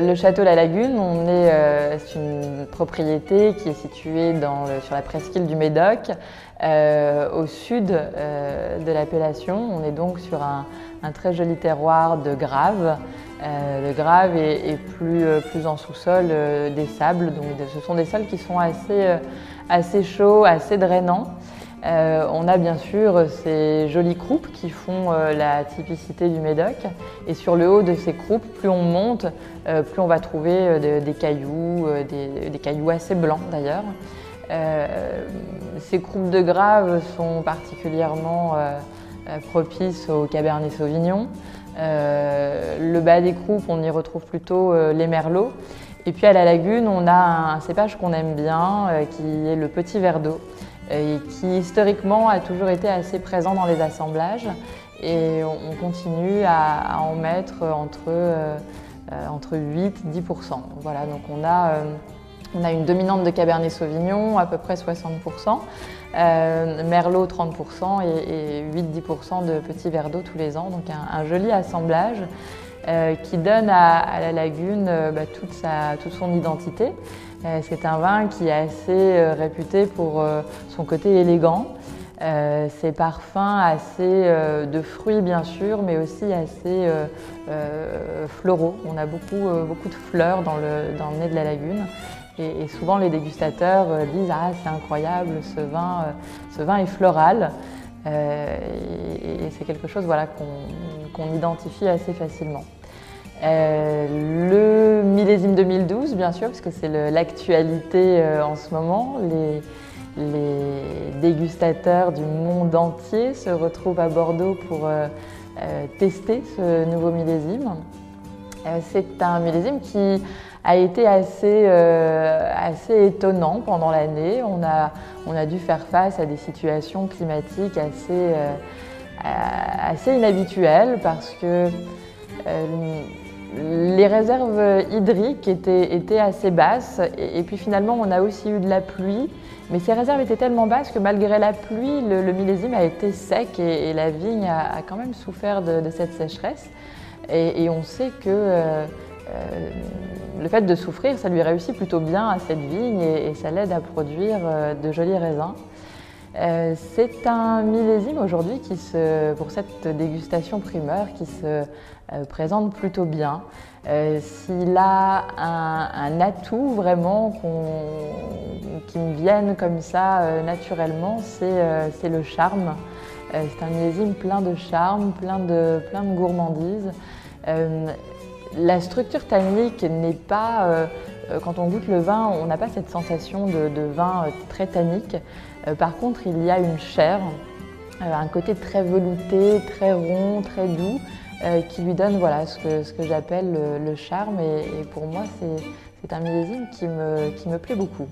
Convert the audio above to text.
Le château La Lagune, c'est une propriété qui est située sur la presqu'île du Médoc, au sud de l'appellation. On est donc sur un très joli terroir de grave. Le grave et plus en sous-sol des sables. Donc, ce sont des sols qui sont assez chauds, assez drainants. On a bien sûr ces jolies croupes qui font la typicité du Médoc. Et sur le haut de ces croupes, plus on monte, plus on va trouver des cailloux, des cailloux assez blancs d'ailleurs. Ces croupes de grave sont particulièrement propices au Cabernet Sauvignon. Le bas des croupes, on y retrouve plutôt les merlots. Et puis à la Lagune, on a un cépage qu'on aime bien, qui est le petit verre d'eau, et qui historiquement a toujours été assez présent dans les assemblages. Et on continue à en mettre entre 8 et 10%. Voilà, donc on a une dominante de Cabernet Sauvignon, à peu près 60%, Merlot 30% et 8-10% de petits verres d'eau tous les ans. Donc un joli assemblage qui donne à la Lagune toute son identité. C'est un vin qui est assez réputé pour son côté élégant, ses parfums assez de fruits bien sûr, mais aussi assez floraux. On a beaucoup de fleurs dans le nez de la Lagune. Et souvent les dégustateurs disent « Ah, c'est incroyable, ce vin est floral ». Et c'est quelque chose qu'on identifie assez facilement. Le millésime 2012, bien sûr, parce que c'est l'actualité en ce moment. Les dégustateurs du monde entier se retrouvent à Bordeaux pour tester ce nouveau millésime. C'est un millésime qui a été assez étonnant pendant l'année. On a dû faire face à des situations climatiques assez inhabituelles parce que les réserves hydriques étaient assez basses et puis finalement on a aussi eu de la pluie. Mais ces réserves étaient tellement basses que malgré la pluie, le millésime a été sec et la vigne a quand même souffert de cette sécheresse. Et on sait que le fait de souffrir, ça lui réussit plutôt bien à cette vigne et ça l'aide à produire de jolis raisins. C'est un millésime aujourd'hui pour cette dégustation primeur, qui se présente plutôt bien. S'il a un atout vraiment qui me vienne comme ça naturellement, c'est le charme. C'est un millésime plein de charme, plein de gourmandise. La structure tannique n'est pas, quand on goûte le vin, on n'a pas cette sensation de vin très tannique. Par contre, il y a une chair, un côté très velouté, très rond, très doux, qui lui donne ce que j'appelle le charme. Et pour moi, c'est un millésime qui me plaît beaucoup.